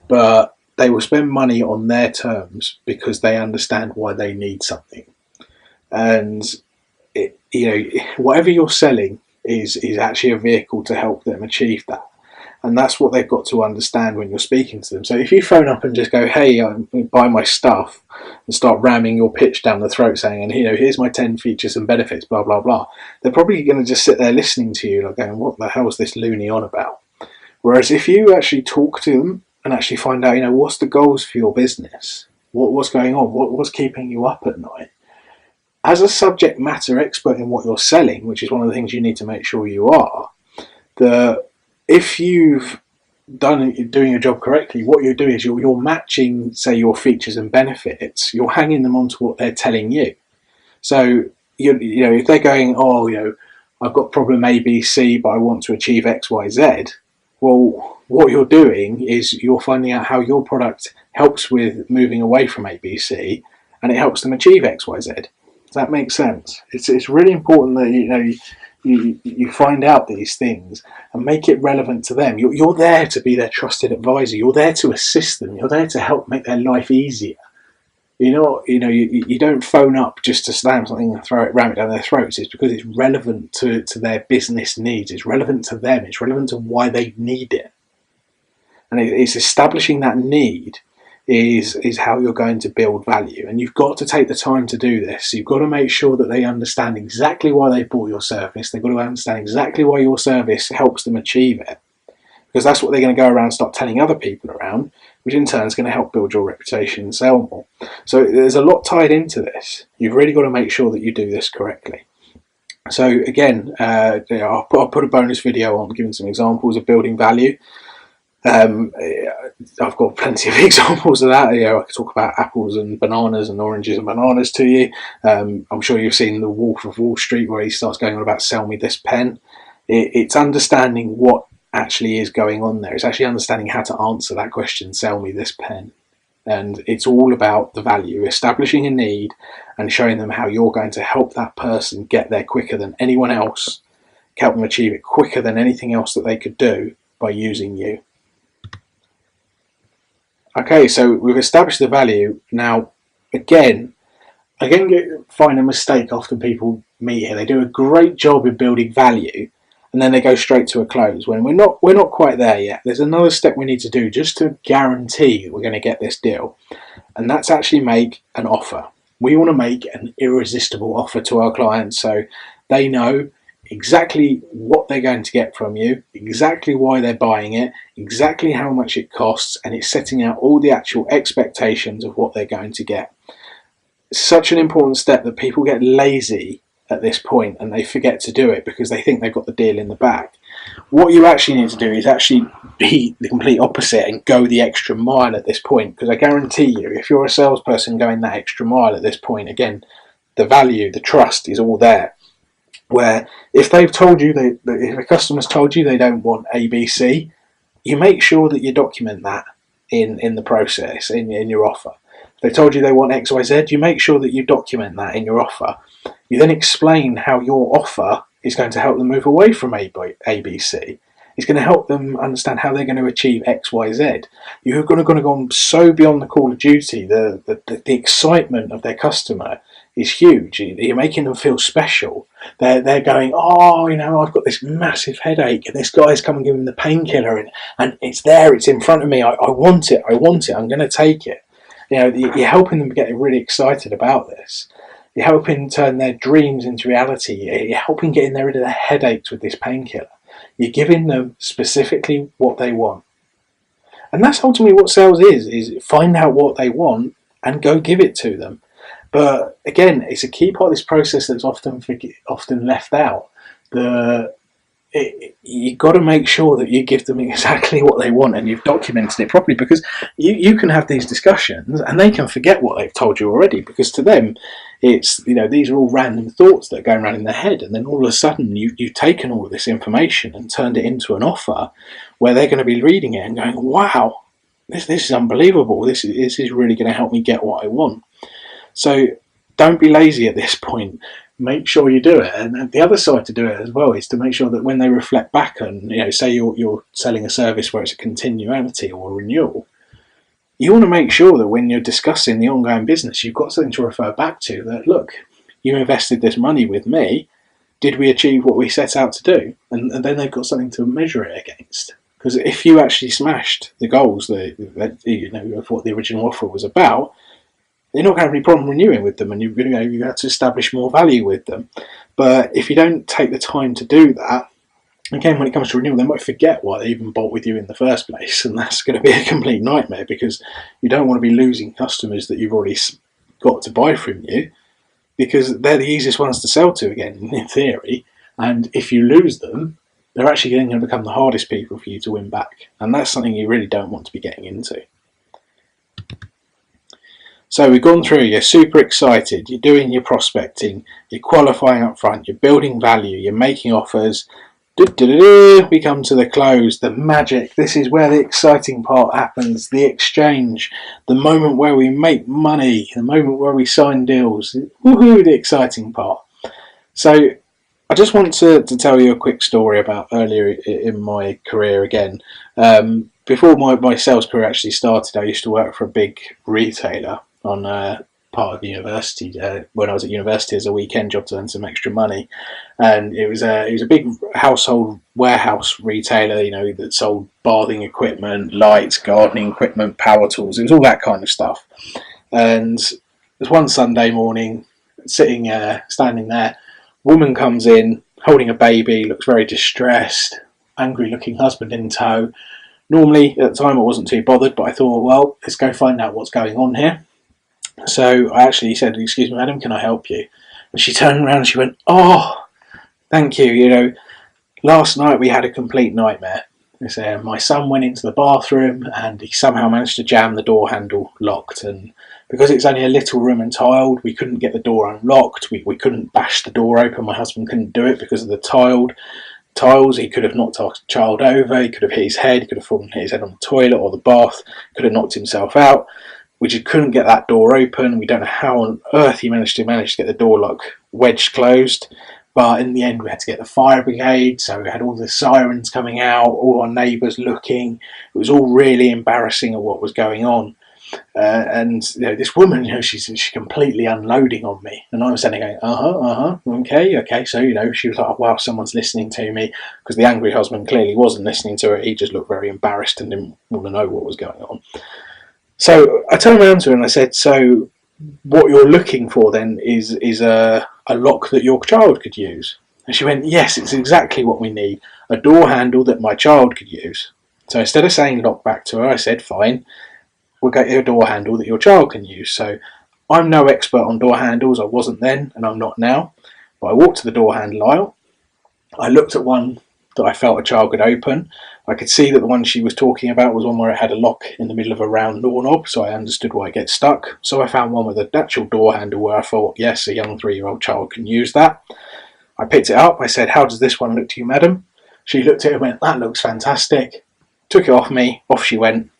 but they will spend money on their terms because they understand why they need something. And whatever you're selling is actually a vehicle to help them achieve that. And that's what they've got to understand when you're speaking to them. So if you phone up and just go, hey, buy my stuff, and start ramming your pitch down the throat saying, and here's my 10 features and benefits, blah, blah, blah, they're probably going to just sit there listening to you like going, what the hell is this loony on about? Whereas if you actually talk to them and actually find out, what's the goals for your business? What's going on? What's keeping you up at night? As a subject matter expert in what you're selling, which is one of the things you need to make sure you are, if you've doing your job correctly, what you're doing is you're matching, say, your features and benefits. You're hanging them onto what they're telling you. So if they're going, I've got problem A, B, C, but I want to achieve X, Y, Z. Well, what you're doing is you're finding out how your product helps with moving away from A, B, C, and it helps them achieve X, Y, Z. Does that make sense? It's really important that you find out these things and make it relevant to them. You're there to be their trusted advisor. You're there to assist them. You're there to help make their life easier. You don't phone up just to slam something and ram it down their throats. It's because it's relevant to their business needs. It's relevant to them. It's relevant to why they need it. And it's establishing that need is how you're going to build value. And you've got to take the time to do this. You've got to make sure that they understand exactly why they bought your service. They've got to understand exactly why your service helps them achieve it, because that's what they're going to go around and start telling other people around, which in turn is going to help build your reputation and sell more. So there's a lot tied into this. You've really got to make sure that you do this correctly. So again, I'll put a bonus video on giving some examples of building value. I've got plenty of examples of that. I could talk about apples and bananas and oranges and bananas to you. I'm sure you've seen The Wolf of Wall Street, where he starts going on about sell me this pen. It's understanding what actually is going on there. It's actually understanding how to answer that question, sell me this pen. And it's all about the value, establishing a need and showing them how you're going to help that person get there quicker than anyone else, help them achieve it quicker than anything else that they could do by using you. Okay, so we've established the value. Now, again, find a mistake often people meet here. They do a great job in building value, and then they go straight to a close. When we're not quite there yet. There's another step we need to do just to guarantee that we're going to get this deal, and that's actually make an offer. We want to make an irresistible offer to our clients, so they know exactly what they're going to get from you, exactly why they're buying it, exactly how much it costs, and it's setting out all the actual expectations of what they're going to get. It's such an important step that people get lazy at this point and they forget to do it because they think they've got the deal in the bag. What you actually need to do is actually be the complete opposite and go the extra mile at this point, because I guarantee you, if you're a salesperson going that extra mile at this point, again, the value, the trust is all there. Where if they've told you, if a customer's told you they don't want ABC, you make sure that you document that in the process, in your offer. If they told you they want XYZ, you make sure that you document that in your offer. You then explain how your offer is going to help them move away from ABC. It's going to help them understand how they're going to achieve XYZ. You're going to go on so beyond the call of duty. The excitement of their customer is huge. You're making them feel special. They're going, oh, I've got this massive headache, and this guy's come and giving the painkiller, and it's there, it's in front of me. I want it. I'm going to take it. You're helping them get really excited about this. You're helping turn their dreams into reality. You're helping getting rid of their headaches with this painkiller. You're giving them specifically what they want. And that's ultimately what sales is find out what they want and go give it to them. But again, it's a key part of this process that's often left out. You've got to make sure that you give them exactly what they want and you've documented it properly, because you can have these discussions and they can forget what they've told you already, because to them it's these are all random thoughts that are going around in their head, and then all of a sudden you've taken all of this information and turned it into an offer where they're going to be reading it and going, wow, this is unbelievable, this is really going to help me get what I want. So don't be lazy at this point. Make sure you do it. And the other side to do it as well is to make sure that when they reflect back on, say you're selling a service where it's a continuity or a renewal, you want to make sure that when you're discussing the ongoing business, you've got something to refer back to, that, look, you invested this money with me. Did we achieve what we set out to do? And then they've got something to measure it against. Because if you actually smashed the goals of what the original offer was about, you're not going to have any problem renewing with them, and you have to establish more value with them. But if you don't take the time to do that, again, when it comes to renewal, they might forget why they even bought with you in the first place, and that's going to be a complete nightmare, because you don't want to be losing customers that you've already got to buy from you, because they're the easiest ones to sell to, again, in theory. And if you lose them, they're actually going to become the hardest people for you to win back, and that's something you really don't want to be getting into. So we've gone through, you're super excited, you're doing your prospecting, you're qualifying up front, you're building value, you're making offers. We come to the close, the magic. This is where the exciting part happens, the exchange, the moment where we make money, the moment where we sign deals. Woohoo, the exciting part. So I just want to tell you a quick story about earlier in my career again. Before my sales career actually started, I used to work for a big retailer on part of university when I was at university as a weekend job to earn some extra money, and it was a big household warehouse retailer, that sold bathing equipment, lights, gardening equipment, power tools. It was all that kind of stuff. And there's one Sunday morning, standing there, woman comes in holding a baby, looks very distressed, angry looking husband in tow. Normally at the time I wasn't too bothered, but I thought, well, let's go find out what's going on here. So I actually said, "Excuse me, madam, can I help you?" And she turned around and she went, "Oh, thank you. Last night we had a complete nightmare. My son went into the bathroom and he somehow managed to jam the door handle locked, and because it's only a little room and tiled, we couldn't get the door unlocked. We couldn't bash the door open. My husband couldn't do it because of the tiles. He could have knocked our child over, he could have hit his head, he could have fallen, hit his head on the toilet or the bath, could have knocked himself out. We just couldn't get that door open. We don't know how on earth he managed to get the door lock wedged closed. But in the end, we had to get the fire brigade. So we had all the sirens coming out, all our neighbours looking. It was all really embarrassing of what was going on. And this woman, she's completely unloading on me, and I was standing going, okay. So she was like, "Oh, wow, someone's listening to me," because the angry husband clearly wasn't listening to her. He just looked very embarrassed and didn't want to know what was going on. So I turned around to her and I said, "So what you're looking for then is a lock that your child could use?" And she went, "Yes, it's exactly what we need. A door handle that my child could use." So instead of saying lock back to her, I said, "Fine, we'll get you a door handle that your child can use." So I'm no expert on door handles. I wasn't then, and I'm not now. But I walked to the door handle aisle. I looked at one that I felt a child could open. I could see that the one she was talking about was one where it had a lock in the middle of a round doorknob, so I understood why it gets stuck. So I found one with an actual door handle where I thought, yes, a young 3-year-old child can use that. I picked it up. I said, "How does this one look to you, madam?" She looked at it and went, "That looks fantastic." Took it off me. Off she went.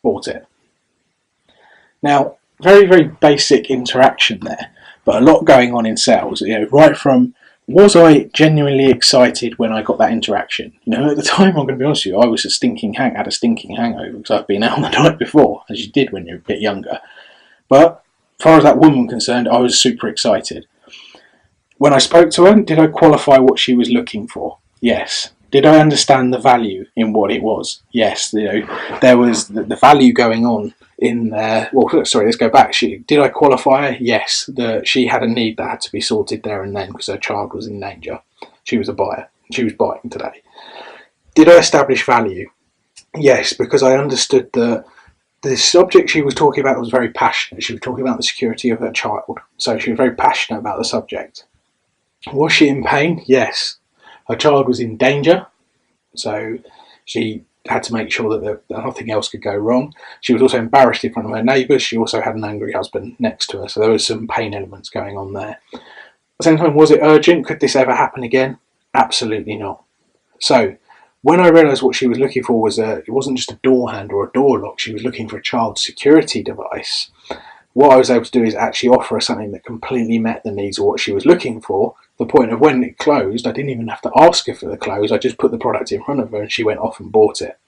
Bought it. Now, very, very basic interaction there, but a lot going on in sales. Right from, was I genuinely excited when I got that interaction? At the time, I'm going to be honest with you, I was had a stinking hangover because I've been out the night before, as you did when you're a bit younger. But as far as that woman was concerned, I was super excited. When I spoke to her, did I qualify what she was looking for? Yes. Did I understand the value in what it was? Yes. There was the value going on in there. Well, sorry, let's go back. Did I qualify her? Yes. She had a need that had to be sorted there and then because her child was in danger. She was a buyer. She was buying today. Did I establish value? Yes, because I understood that the subject she was talking about was very passionate. She was talking about the security of her child. So she was very passionate about the subject. Was she in pain? Yes. Her child was in danger, so she had to make sure that nothing else could go wrong. She was also embarrassed in front of her neighbours. She also had an angry husband next to her, so there was some pain elements going on there. At the same time, was it urgent? Could this ever happen again? Absolutely not. So when I realised what she was looking for was it wasn't just a door handle or a door lock. She was looking for a child security device. What I was able to do is actually offer her something that completely met the needs of what she was looking for. The point of when it closed, I didn't even have to ask her for the close. I just put the product in front of her and she went off and bought it.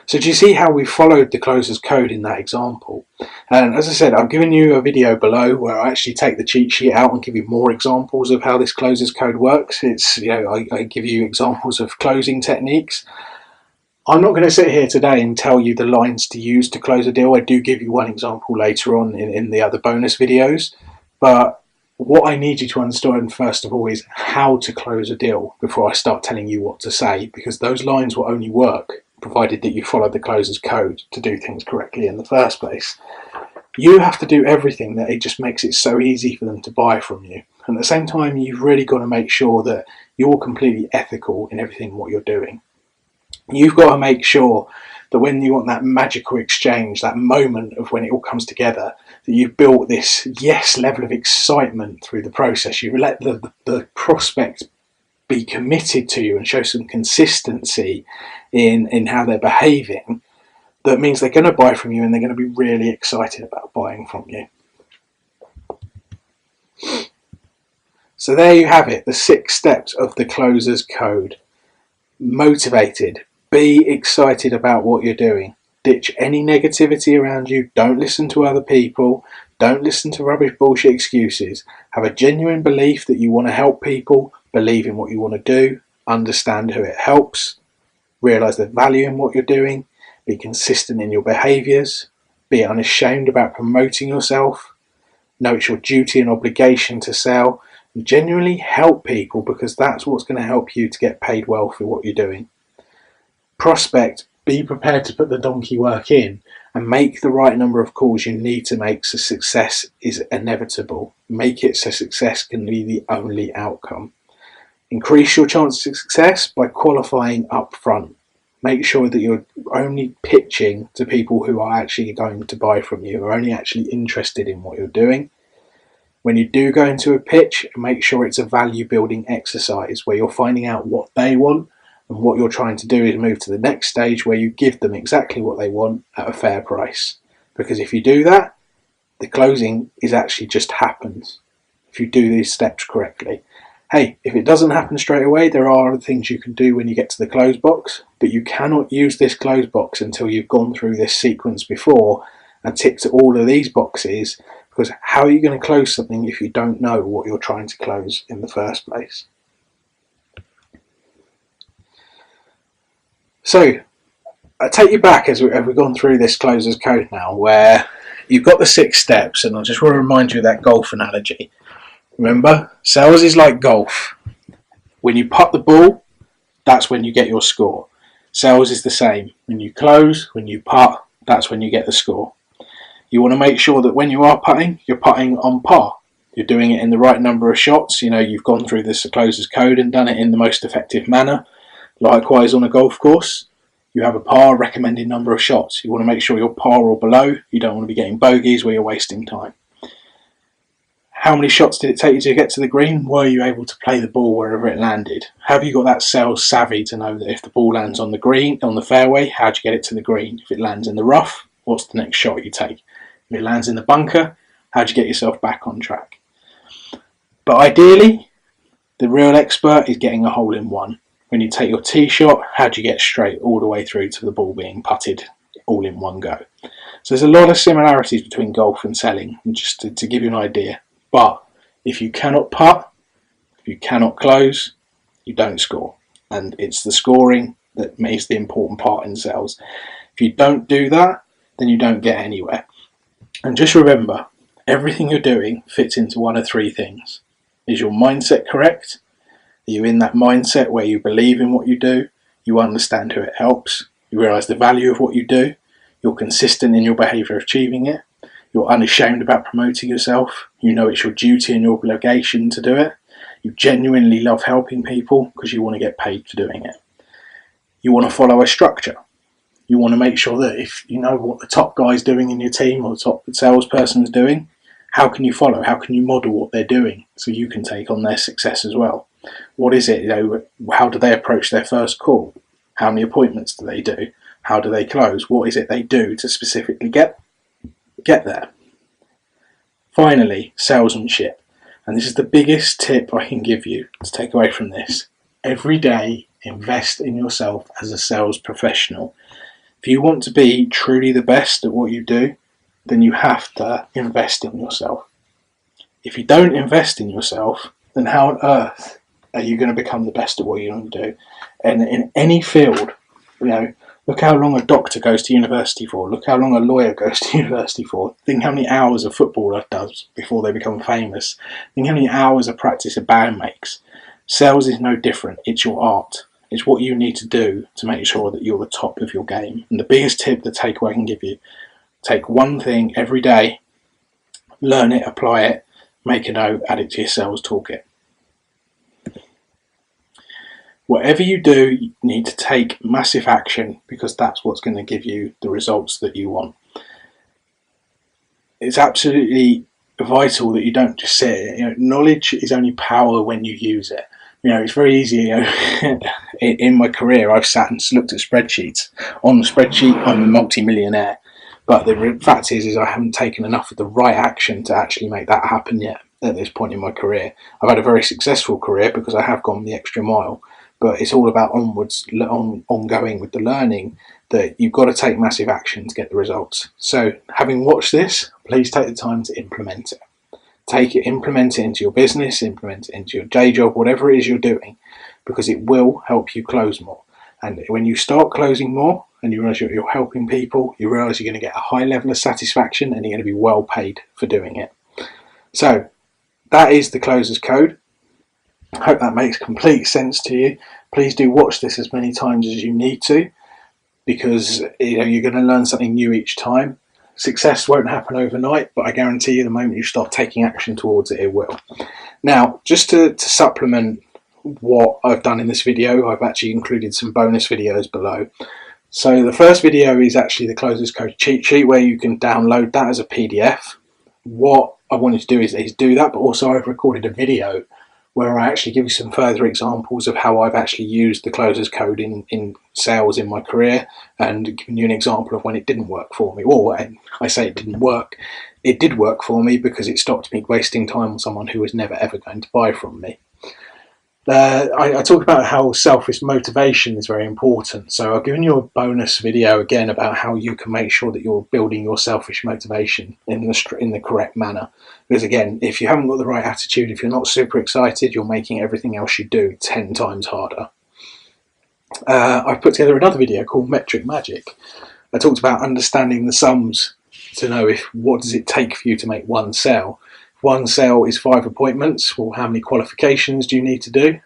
So do you see how we followed the closer's code in that example? And as I said, I've given you a video below where I actually take the cheat sheet out and give you more examples of how this closer's code works. I give you examples of closing techniques. I'm not going to sit here today and tell you the lines to use to close a deal. I do give you one example later on in the other bonus videos. But what I need you to understand first of all is how to close a deal before I start telling you what to say, because those lines will only work provided that you follow the closer's code to do things correctly in the first place. You have to do everything that it just makes it so easy for them to buy from you. And at the same time, you've really got to make sure that you're completely ethical in everything what you're doing. You've got to make sure that when you want that magical exchange, that moment of when it all comes together, that you've built this level of excitement through the process. You let the prospect be committed to you and show some consistency in how they're behaving. That means they're going to buy from you and they're going to be really excited about buying from you. So there you have it, the 6 steps of the closer's code. Motivated. Be excited about what you're doing. Ditch any negativity around you. Don't listen to other people. Don't listen to rubbish bullshit excuses. Have a genuine belief that you want to help people, believe in what you want to do, understand who it helps, realise the value in what you're doing, be consistent in your behaviours, be unashamed about promoting yourself, know it's your duty and obligation to sell, and genuinely help people, because that's what's going to help you to get paid well for what you're doing. Prospect, be prepared to put the donkey work in and make the right number of calls you need to make so success is inevitable. Make it so success can be the only outcome. Increase your chances of success by qualifying up front. Make sure that you're only pitching to people who are actually going to buy from you, who are only actually interested in what you're doing. When you do go into a pitch, make sure it's a value building exercise where you're finding out what they want, and what you're trying to do is move to the next stage where you give them exactly what they want at a fair price. Because if you do that, the closing is actually just happens if you do these steps correctly. Hey, if it doesn't happen straight away, there are other things you can do when you get to the close box, but you cannot use this close box until you've gone through this sequence before and ticked all of these boxes, because how are you going to close something if you don't know what you're trying to close in the first place? So, I take you back as we've gone through this closer's code now, where you've got the 6 steps, and I just want to remind you of that golf analogy. Remember, sales is like golf. When you putt the ball, that's when you get your score. Sales is the same. When you close, when you putt, that's when you get the score. You want to make sure that when you are putting, you're putting on par. You're doing it in the right number of shots. You know, you've gone through this closer's code and done it in the most effective manner. Likewise, on a golf course, you have a par recommended number of shots. You want to make sure you're par or below. You don't want to be getting bogeys where you're wasting time. How many shots did it take you to get to the green? Were you able to play the ball wherever it landed? Have you got that sales savvy to know that if the ball lands on the green, on the fairway, how do you get it to the green? If it lands in the rough, what's the next shot you take? If it lands in the bunker, how do you get yourself back on track? But ideally, the real expert is getting a hole in one. When you take your tee shot, how do you get straight all the way through to the ball being putted all in one go? So there's a lot of similarities between golf and selling, just to give you an idea. But if you cannot putt, if you cannot close, you don't score. And it's the scoring that is the important part in sales. If you don't do that, then you don't get anywhere. And just remember, everything you're doing fits into one of 3 things. Is your mindset correct? Are you in that mindset where you believe in what you do, you understand who it helps, you realise the value of what you do, you're consistent in your behaviour of achieving it, you're unashamed about promoting yourself, you know it's your duty and your obligation to do it, you genuinely love helping people because you want to get paid for doing it. You want to follow a structure. You want to make sure that if you know what the top guy's doing in your team or the top salesperson is doing, how can you follow? How can you model what they're doing so you can take on their success as well? What is it? How do they approach their first call? How many appointments do they do? How do they close? What is it they do to specifically get there? Finally, salesmanship. And this is the biggest tip I can give you to take away from this. Every day, invest in yourself as a sales professional. If you want to be truly the best at what you do, then you have to invest in yourself. If you don't invest in yourself, then how on earth are you going to become the best at what you want to do? And in any field, look how long a doctor goes to university for. Look how long a lawyer goes to university for. Think how many hours a footballer does before they become famous. Think how many hours of practice a band makes. Sales is no different. It's your art. It's what you need to do to make sure that you're the top of your game. And the biggest tip, the takeaway I can give you, take one thing every day, learn it, apply it, make a note, add it to your sales toolkit. Whatever you do, you need to take massive action because that's what's going to give you the results that you want. It's absolutely vital that you don't just sit. Knowledge is only power when you use it. It's very easy. In my career, I've sat and looked at spreadsheets. On the spreadsheet, I'm a multi-millionaire. But the fact is I haven't taken enough of the right action to actually make that happen yet at this point in my career. I've had a very successful career because I have gone the extra mile. but it's all about ongoing with the learning, that you've got to take massive action to get the results. So having watched this, please take the time to implement it. Implement it into your business, implement it into your day job, whatever it is you're doing, because it will help you close more. And when you start closing more and you realize you're helping people, you realize you're going to get a high level of satisfaction and you're going to be well paid for doing it. So that is the Closer's Code. I hope that makes complete sense to you. Please do watch this as many times as you need to, because you're going to learn something new each time. Success won't happen overnight, but I guarantee you the moment you start taking action towards it, it will. Now, just to supplement what I've done in this video, I've actually included some bonus videos below. So the first video is actually the Closer's Code cheat sheet, where you can download that as a PDF. What I wanted to do is do that, but also I've recorded a video where I actually give you some further examples of how I've actually used the Closer's Code in sales in my career, and giving you an example of when it didn't work for me. Or when I say it didn't work, it did work for me, because it stopped me wasting time on someone who was never ever going to buy from me. I talk about how selfish motivation is very important, so I've given you a bonus video again about how you can make sure that you're building your selfish motivation in the correct manner. Because again, if you haven't got the right attitude, if you're not super excited, you're making everything else you do 10 times harder. I've put together another video called Metric Magic. I talked about understanding the sums to know what does it take for you to make one sale. One sale is 5 appointments. Well, how many qualifications do you need to do?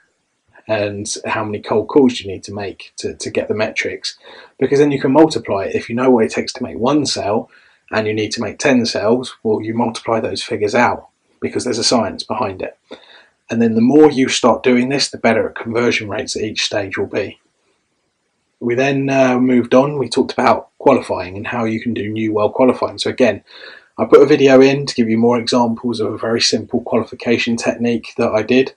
And how many cold calls do you need to make to get the metrics? Because then you can multiply it. If you know what it takes to make one sale and you need to make 10 sales, well, you multiply those figures out, because there's a science behind it. And then the more you start doing this, the better at conversion rates at each stage will be. We then moved on. We talked about qualifying and how you can do new well qualifying. So again, I put a video in to give you more examples of a very simple qualification technique that I did.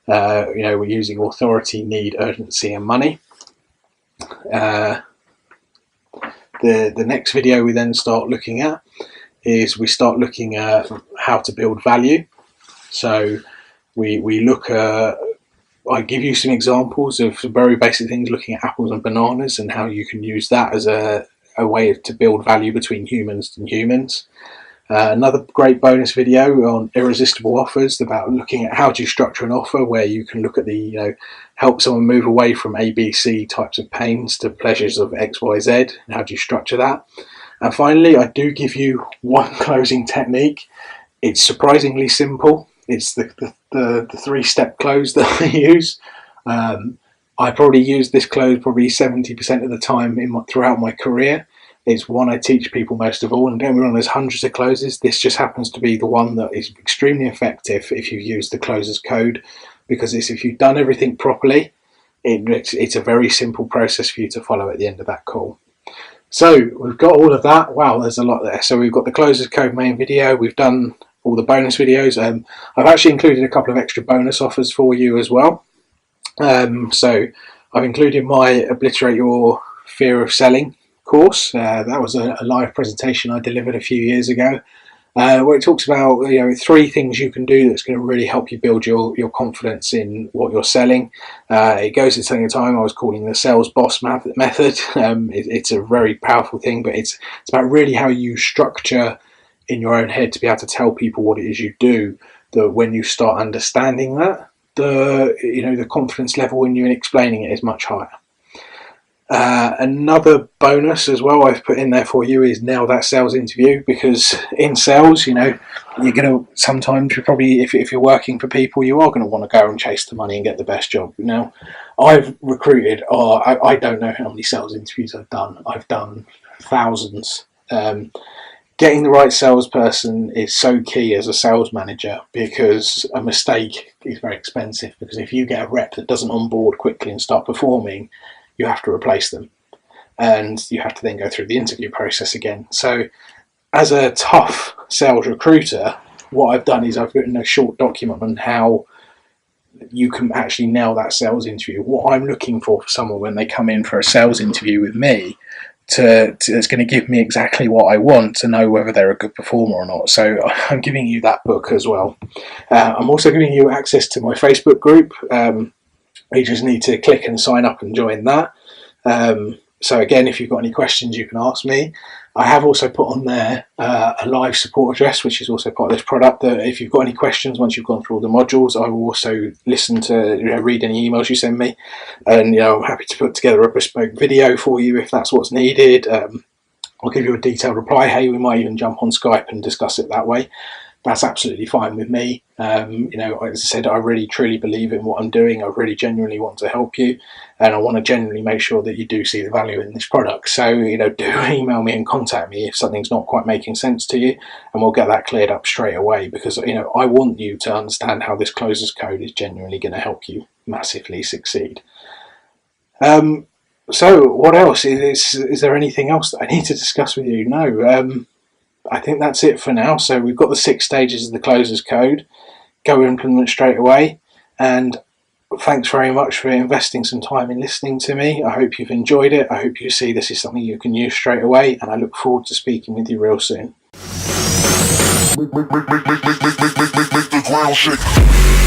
We're using authority, need, urgency and money. The next video we then start looking at is we start looking at how to build value. So we look at, I give you some examples of some very basic things, looking at apples and bananas and how you can use that as a way to build value between humans and humans. Another great bonus video on irresistible offers, about looking at how to structure an offer where you can look at help someone move away from ABC types of pains to pleasures of XYZ, and how do you structure that. And finally, I do give you one closing technique. It's surprisingly simple. It's the 3-step close that I use. I probably use this close probably 70% of the time throughout my career. It's one I teach people most of all, and don't get me wrong, there's hundreds of closes. This just happens to be the one that is extremely effective if you use the Closer's Code, because if you've done everything properly, it's a very simple process for you to follow at the end of that call. So we've got all of that. Wow, there's a lot there. So we've got the Closer's Code main video, we've done all the bonus videos. I've actually included a couple of extra bonus offers for you as well. So I've included my Obliterate Your Fear of Selling course. That was a live presentation I delivered a few years ago, where it talks about 3 things you can do that's going to really help you build your confidence in what you're selling. It goes into something I was calling the sales boss method. It's a very powerful thing, but it's about really how you structure in your own head to be able to tell people what it is you do, that when you start understanding that, the confidence level when you're explaining it is much higher. Another bonus as well I've put in there for you is nail that sales interview, because in sales, you're going to sometimes, if you're working for people, you are going to want to go and chase the money and get the best job. Now, I've recruited, I don't know how many sales interviews I've done. I've done thousands. Getting the right salesperson is so key as a sales manager, because a mistake is very expensive. Because if you get a rep that doesn't onboard quickly and start performing, you have to replace them, and you have to then go through the interview process again. So as a tough sales recruiter, what I've done is I've written a short document on how you can actually nail that sales interview. What I'm looking for someone when they come in for a sales interview with me, it's going to give me exactly what I want to know whether they're a good performer or not. So I'm giving you that book as well. I'm also giving you access to my Facebook group. You just need to click and sign up and join that. So again, if you've got any questions, you can ask me. I have also put on there a live support address, which is also part of this product, that if you've got any questions once you've gone through all the modules, I will also listen to, read any emails you send me, and I'm happy to put together a bespoke video for you if that's what's needed. I'll give you a detailed reply. Hey, we might even jump on Skype and discuss it that way. That's absolutely fine with me. As I said, I really truly believe in what I'm doing. I really genuinely want to help you, and I want to genuinely make sure that you do see the value in this product. So, do email me and contact me if something's not quite making sense to you, and we'll get that cleared up straight away, because, I want you to understand how this closes code is genuinely going to help you massively succeed. So what else? Is there anything else that I need to discuss with you? No. I think that's it for now. So we've got the 6 stages of the closers code. Go implement straight away. And thanks very much for investing some time in listening to me. I hope you've enjoyed it. I hope you see this is something you can use straight away. And I look forward to speaking with you real soon. Make the ground shake.